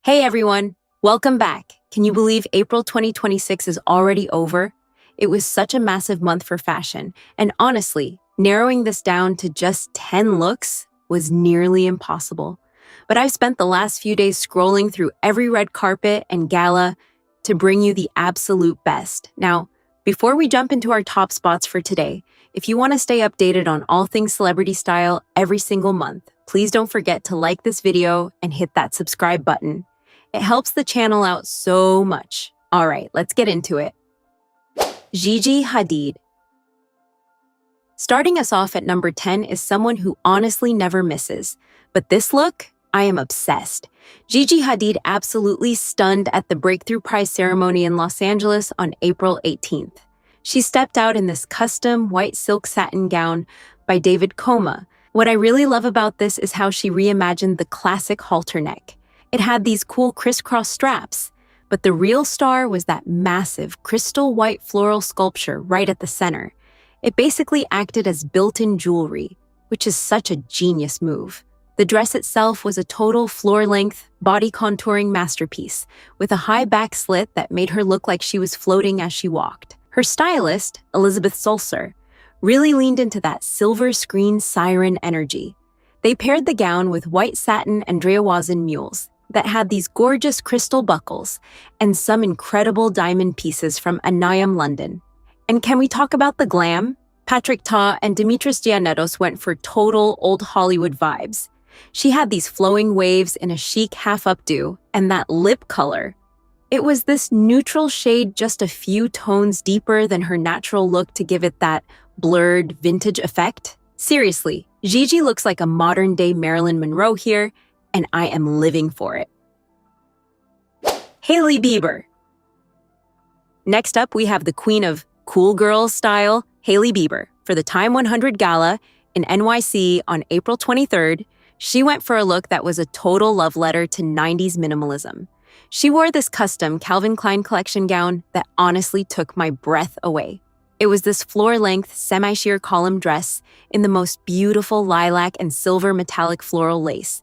Hey everyone, welcome back. Can you believe April 2026 is already over? It was such a massive month for fashion, and honestly, narrowing this down to just 10 looks was nearly impossible. But I've spent the last few days scrolling through every red carpet and gala to bring you the absolute best. Now, before we jump into our top spots for today, if you want to stay updated on all things celebrity style every single month, please don't forget to like this video and hit that subscribe button. It helps the channel out so much. All right, let's get into it. Gigi Hadid. Starting us off at number 10 is someone who honestly never misses. But this look, I am obsessed. Gigi Hadid absolutely stunned at the Breakthrough Prize ceremony in Los Angeles on April 18th. She stepped out in this custom white silk satin gown by David Coma. What I really love about this is how she reimagined the classic halter neck. It had these cool crisscross straps, but the real star was that massive crystal white floral sculpture right at the center. It basically acted as built-in jewelry, which is such a genius move. The dress itself was a total floor-length, body contouring masterpiece, with a high back slit that made her look like she was floating as she walked. Her stylist, Elizabeth Sulcer, really leaned into that silver screen siren energy. They paired the gown with white satin and Andrea-Wazin mules that had these gorgeous crystal buckles and some incredible diamond pieces from Anayam, London. And can we talk about the glam? Patrick Ta and Dimitris Giannetos went for total old Hollywood vibes. She had these flowing waves in a chic half-updo and that lip color. It was this neutral shade just a few tones deeper than her natural look to give it that blurred vintage effect. Seriously, Gigi looks like a modern-day Marilyn Monroe here, and I am living for it. Hailey Bieber. Next up, we have the queen of cool girls style, Hailey Bieber. For the Time 100 Gala in NYC on April 23rd, she went for a look that was a total love letter to 90s minimalism. She wore this custom Calvin Klein collection gown that honestly took my breath away. It was this floor-length, semi-sheer column dress in the most beautiful lilac and silver metallic floral lace.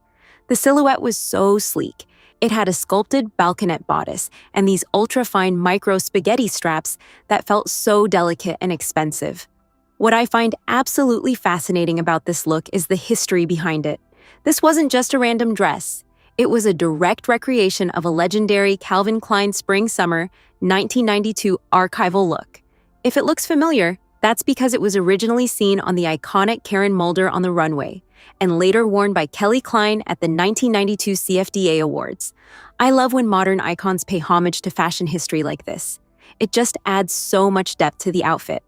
The silhouette was so sleek. It had a sculpted balconette bodice and these ultra-fine micro spaghetti straps that felt so delicate and expensive. What I find absolutely fascinating about this look is the history behind it. This wasn't just a random dress. It was a direct recreation of a legendary Calvin Klein Spring-Summer 1992 archival look. If it looks familiar, that's because it was originally seen on the iconic Karen Mulder on the runway, and later worn by Kelly Klein at the 1992 CFDA Awards. I love when modern icons pay homage to fashion history like this. It just adds so much depth to the outfit.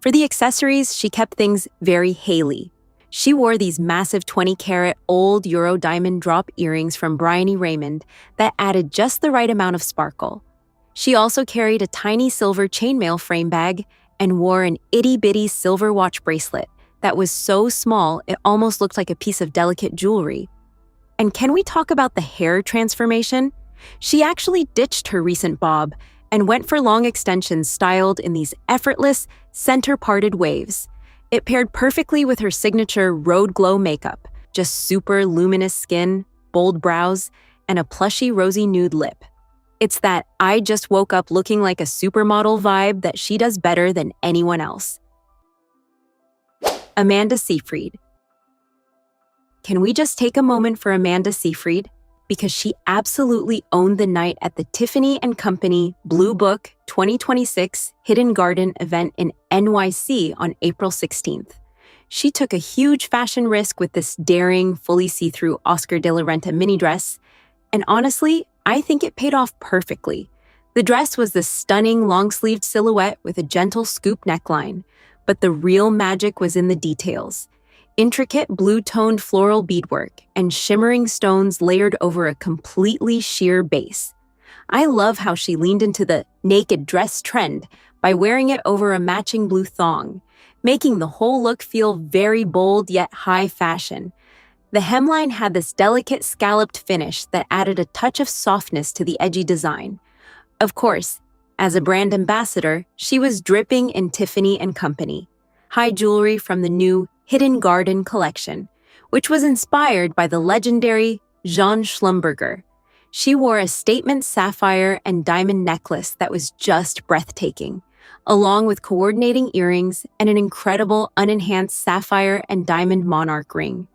For the accessories, she kept things very Hailey. She wore these massive 20-carat old Euro diamond drop earrings from Bryony Raymond that added just the right amount of sparkle. She also carried a tiny silver chainmail frame bag and wore an itty-bitty silver watch bracelet that was so small it almost looked like a piece of delicate jewelry. And can we talk about the hair transformation? She actually ditched her recent bob and went for long extensions styled in these effortless, center-parted waves. It paired perfectly with her signature Road Glow makeup, just super luminous skin, bold brows, and a plushy rosy nude lip. It's that I just woke up looking like a supermodel vibe that she does better than anyone else. Amanda Seyfried. Can we just take a moment for Amanda Seyfried? Because she absolutely owned the night at the Tiffany & Company Blue Book 2026 Hidden Garden event in NYC on April 16th. She took a huge fashion risk with this daring, fully see-through Oscar de la Renta mini dress, and honestly, I think it paid off perfectly. The dress was this stunning long-sleeved silhouette with a gentle scoop neckline, but the real magic was in the details. Intricate blue-toned floral beadwork and shimmering stones layered over a completely sheer base. I love how she leaned into the naked dress trend by wearing it over a matching blue thong, making the whole look feel very bold yet high fashion. The hemline had this delicate scalloped finish that added a touch of softness to the edgy design. Of course, as a brand ambassador, she was dripping in Tiffany & Company, high jewelry from the new Hidden Garden collection, which was inspired by the legendary Jean Schlumberger. She wore a statement sapphire and diamond necklace that was just breathtaking, along with coordinating earrings and an incredible unenhanced sapphire and diamond monarch ring.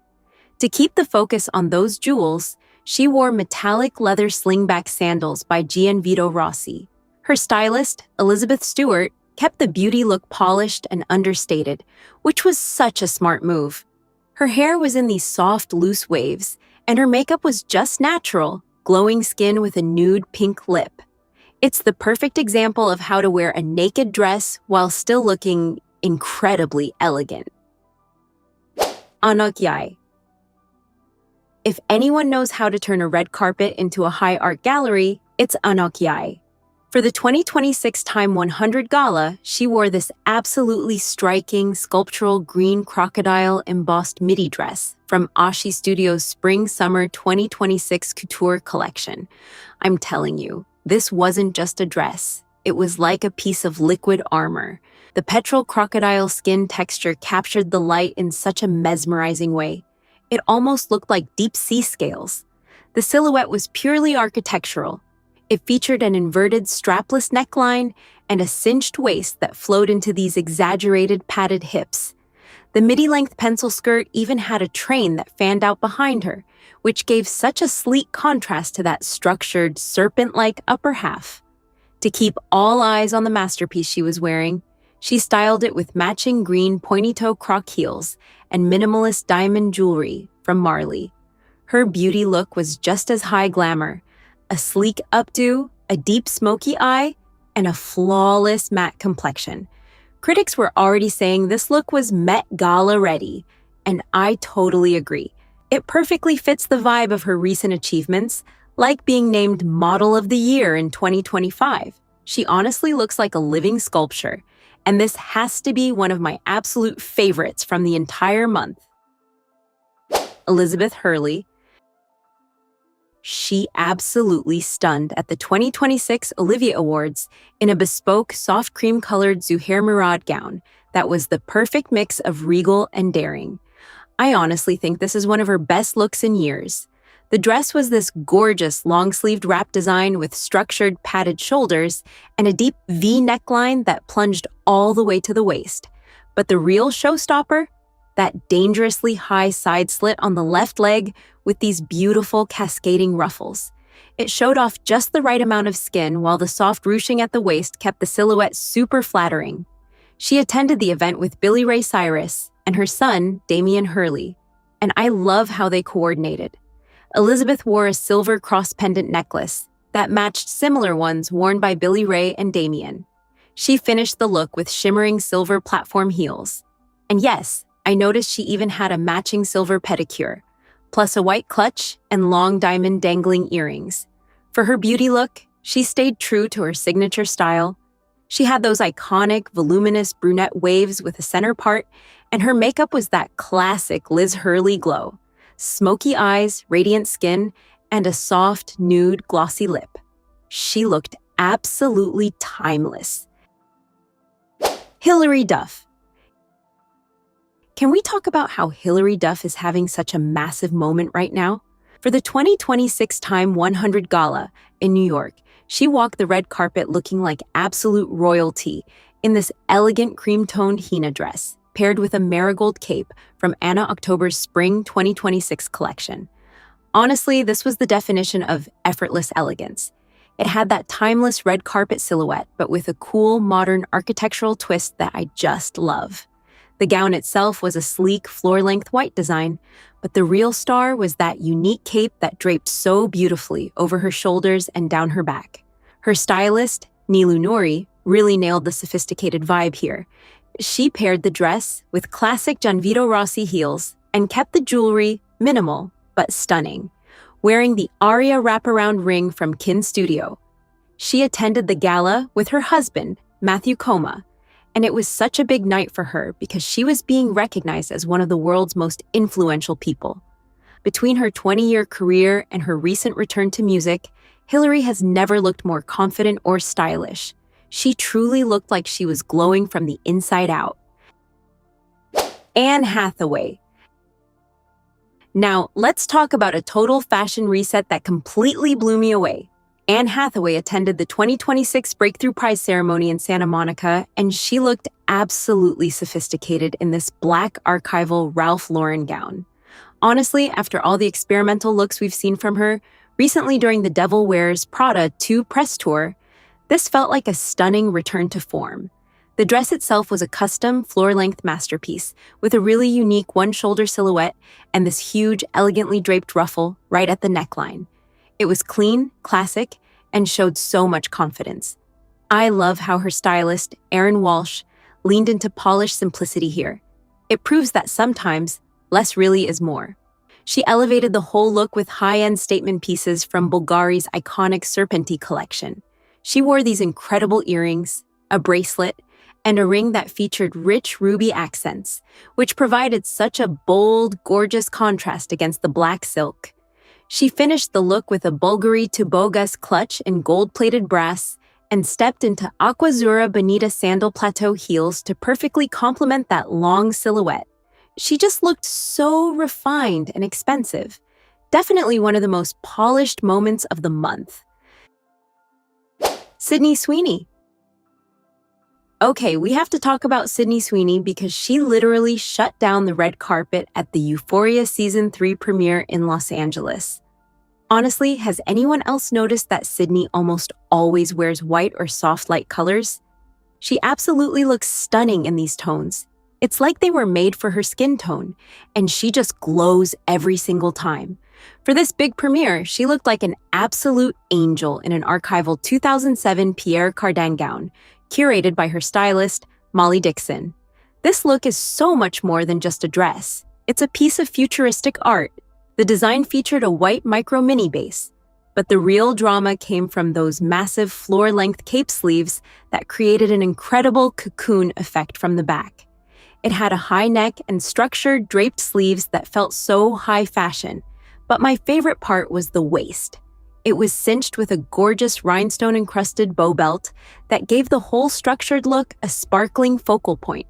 To keep the focus on those jewels, she wore metallic leather slingback sandals by Gianvito Rossi. Her stylist, Elizabeth Stewart, kept the beauty look polished and understated, which was such a smart move. Her hair was in these soft, loose waves, and her makeup was just natural, glowing skin with a nude pink lip. It's the perfect example of how to wear a naked dress while still looking incredibly elegant. Anok Yai. If anyone knows how to turn a red carpet into a high art gallery, it's Anok Yai. For the 2026 Time 100 Gala, she wore this absolutely striking sculptural green crocodile embossed midi dress from Ashi Studios' Spring-Summer 2026 Couture collection. I'm telling you, this wasn't just a dress. It was like a piece of liquid armor. The petrol crocodile skin texture captured the light in such a mesmerizing way. It almost looked like deep sea scales. The silhouette was purely architectural. It featured an inverted strapless neckline and a cinched waist that flowed into these exaggerated padded hips. The midi-length pencil skirt even had a train that fanned out behind her, which gave such a sleek contrast to that structured, serpent-like upper half. To keep all eyes on the masterpiece she was wearing, she styled it with matching green pointy-toe croc heels and minimalist diamond jewelry from Marley. Her beauty look was just as high glamour: a sleek updo, a deep smoky eye, and a flawless matte complexion. Critics were already saying this look was Met Gala ready, and I totally agree. It perfectly fits the vibe of her recent achievements, like being named Model of the Year in 2025. She honestly looks like a living sculpture, and this has to be one of my absolute favorites from the entire month. Elizabeth Hurley. She absolutely stunned at the 2026 Olivier Awards in a bespoke soft cream-colored Zuhair Murad gown that was the perfect mix of regal and daring. I honestly think this is one of her best looks in years. The dress was this gorgeous long-sleeved wrap design with structured padded shoulders and a deep V neckline that plunged all the way to the waist. But the real showstopper? That dangerously high side slit on the left leg with these beautiful cascading ruffles. It showed off just the right amount of skin while the soft ruching at the waist kept the silhouette super flattering. She attended the event with Billy Ray Cyrus and her son, Damian Hurley, and I love how they coordinated. Elizabeth wore a silver cross pendant necklace that matched similar ones worn by Billy Ray and Damian. She finished the look with shimmering silver platform heels. And yes, I noticed she even had a matching silver pedicure, plus a white clutch and long diamond dangling earrings. For her beauty look, she stayed true to her signature style. She had those iconic, voluminous brunette waves with a center part, and her makeup was that classic Liz Hurley glow: smoky eyes, radiant skin, and a soft, nude, glossy lip. She looked absolutely timeless. Hilary Duff. Can we talk about how Hilary Duff is having such a massive moment right now? For the 2026 Time 100 Gala in New York, she walked the red carpet looking like absolute royalty in this elegant cream-toned henna dress, paired with a marigold cape from Anna October's Spring 2026 collection. Honestly, this was the definition of effortless elegance. It had that timeless red carpet silhouette, but with a cool, modern architectural twist that I just love. The gown itself was a sleek, floor-length white design, but the real star was that unique cape that draped so beautifully over her shoulders and down her back. Her stylist, Nilu Nori, really nailed the sophisticated vibe here. She paired the dress with classic Gianvito Rossi heels and kept the jewelry minimal but stunning, wearing the Aria wraparound ring from Kin Studio. She attended the gala with her husband, Matthew Coma, and it was such a big night for her because she was being recognized as one of the world's most influential people. Between her 20-year career and her recent return to music, Hilary has never looked more confident or stylish. She truly looked like she was glowing from the inside out. Anne Hathaway. Now, let's talk about a total fashion reset that completely blew me away. Anne Hathaway attended the 2026 Breakthrough Prize ceremony in Santa Monica, and she looked absolutely sophisticated in this black archival Ralph Lauren gown. Honestly, after all the experimental looks we've seen from her, recently during the Devil Wears Prada 2 press tour, this felt like a stunning return to form. The dress itself was a custom, floor-length masterpiece with a really unique one-shoulder silhouette and this huge, elegantly draped ruffle right at the neckline. It was clean, classic, and showed so much confidence. I love how her stylist, Erin Walsh, leaned into polished simplicity here. It proves that sometimes, less really is more. She elevated the whole look with high-end statement pieces from Bulgari's iconic Serpenti collection. She wore these incredible earrings, a bracelet, and a ring that featured rich ruby accents, which provided such a bold, gorgeous contrast against the black silk. She finished the look with a Bulgari to Bogas clutch in gold-plated brass and stepped into Aquazzura Bonita sandal plateau heels to perfectly complement that long silhouette. She just looked so refined and expensive. Definitely one of the most polished moments of the month. Sydney Sweeney. Okay, we have to talk about Sydney Sweeney because she literally shut down the red carpet at the Euphoria Season 3 premiere in Los Angeles. Honestly, has anyone else noticed that Sydney almost always wears white or soft light colors? She absolutely looks stunning in these tones. It's like they were made for her skin tone, and she just glows every single time. For this big premiere, she looked like an absolute angel in an archival 2007 Pierre Cardin gown, curated by her stylist, Molly Dixon. This look is so much more than just a dress. It's a piece of futuristic art. The design featured a white micro mini base, but the real drama came from those massive floor-length cape sleeves that created an incredible cocoon effect from the back. It had a high neck and structured draped sleeves that felt so high fashion, but my favorite part was the waist. It was cinched with a gorgeous rhinestone-encrusted bow belt that gave the whole structured look a sparkling focal point.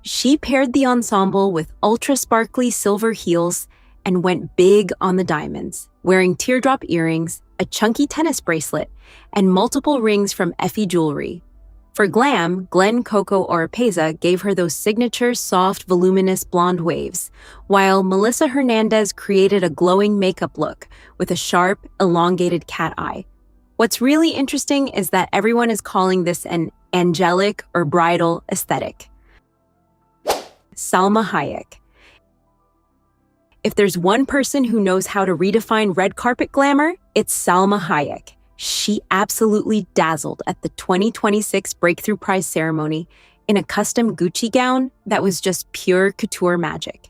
She paired the ensemble with ultra-sparkly silver heels and went big on the diamonds, wearing teardrop earrings, a chunky tennis bracelet, and multiple rings from Effie Jewelry. For glam, Glenn Coco Oropeza gave her those signature soft, voluminous blonde waves, while Melissa Hernandez created a glowing makeup look with a sharp, elongated cat eye. What's really interesting is that everyone is calling this an angelic or bridal aesthetic. Salma Hayek. If there's one person who knows how to redefine red carpet glamour, it's Salma Hayek. She absolutely dazzled at the 2026 Breakthrough Prize ceremony in a custom Gucci gown that was just pure couture magic.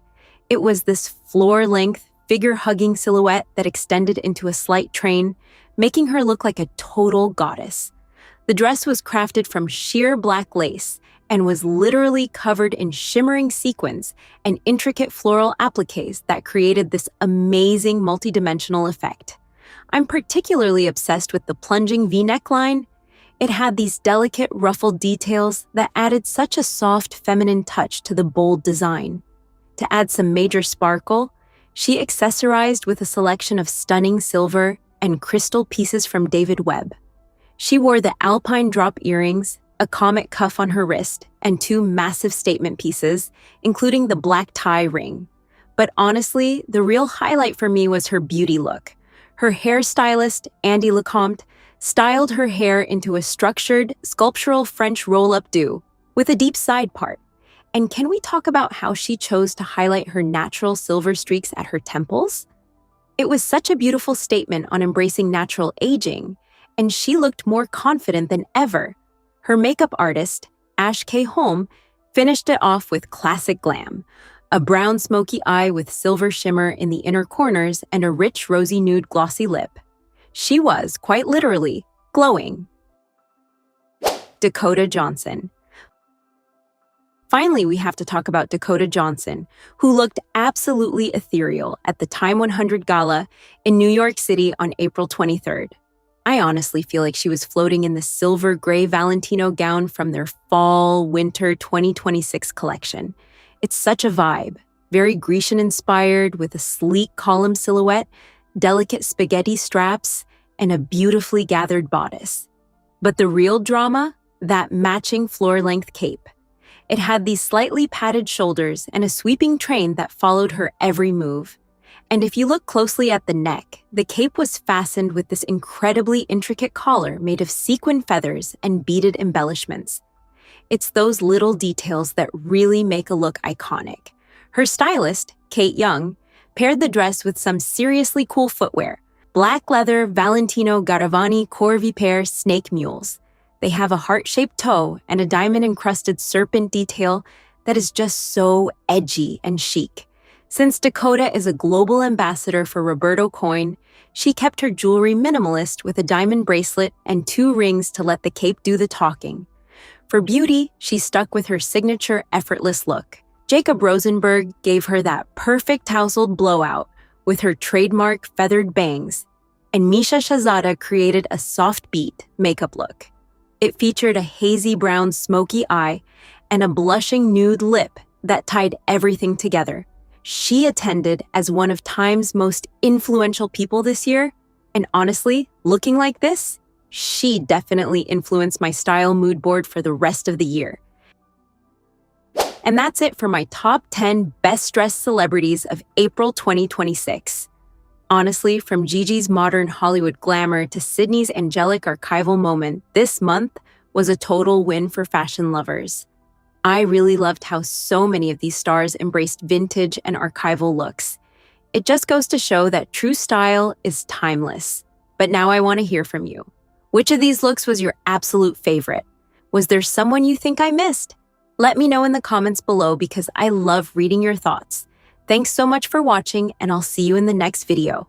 It was this floor-length, figure-hugging silhouette that extended into a slight train, making her look like a total goddess. The dress was crafted from sheer black lace and was literally covered in shimmering sequins and intricate floral appliques that created this amazing multidimensional effect. I'm particularly obsessed with the plunging V-neckline. It had these delicate ruffled details that added such a soft feminine touch to the bold design. To add some major sparkle, she accessorized with a selection of stunning silver and crystal pieces from David Webb. She wore the alpine drop earrings, a comet cuff on her wrist, and 2 massive statement pieces, including the black tie ring. But honestly, the real highlight for me was her beauty look. Her hairstylist, Andy Lecomte, styled her hair into a structured, sculptural French roll-up do with a deep side part. And can we talk about how she chose to highlight her natural silver streaks at her temples? It was such a beautiful statement on embracing natural aging, and she looked more confident than ever. Her makeup artist, Ash K. Holm, finished it off with classic glam. A brown smoky eye with silver shimmer in the inner corners and a rich rosy nude glossy lip. She was, quite literally, glowing. Dakota Johnson. Finally, we have to talk about Dakota Johnson, who looked absolutely ethereal at the Time 100 Gala in New York City on April 23rd. I honestly feel like she was floating in the silver gray Valentino gown from their Fall/Winter 2026 collection. It's such a vibe. very Grecian-inspired with a sleek column silhouette, delicate spaghetti straps, and a beautifully gathered bodice. But the real drama? That matching floor-length cape. It had these slightly padded shoulders and a sweeping train that followed her every move. And if you look closely at the neck, the cape was fastened with this incredibly intricate collar made of sequin feathers and beaded embellishments. It's those little details that really make a look iconic. Her stylist, Kate Young, paired the dress with some seriously cool footwear, black leather Valentino Garavani Corvi pair snake mules. They have a heart-shaped toe and a diamond-encrusted serpent detail that is just so edgy and chic. Since Dakota is a global ambassador for Roberto Coin, she kept her jewelry minimalist with a diamond bracelet and 2 rings to let the cape do the talking. For beauty, she stuck with her signature effortless look. Jacob Rosenberg gave her that perfect tousled blowout with her trademark feathered bangs, and Misha Shahzada created a soft beat makeup look. It featured a hazy brown smoky eye and a blushing nude lip that tied everything together. She attended as one of Time's most influential people this year, and honestly, looking like this, she definitely influenced my style mood board for the rest of the year. And that's it for my top 10 best-dressed celebrities of April 2026. Honestly, from Gigi's modern Hollywood glamour to Sydney's angelic archival moment, this month was a total win for fashion lovers. I really loved how so many of these stars embraced vintage and archival looks. It just goes to show that true style is timeless. But now I want to hear from you. Which of these looks was your absolute favorite? Was there someone you think I missed? Let me know in the comments below because I love reading your thoughts. Thanks so much for watching, and I'll see you in the next video.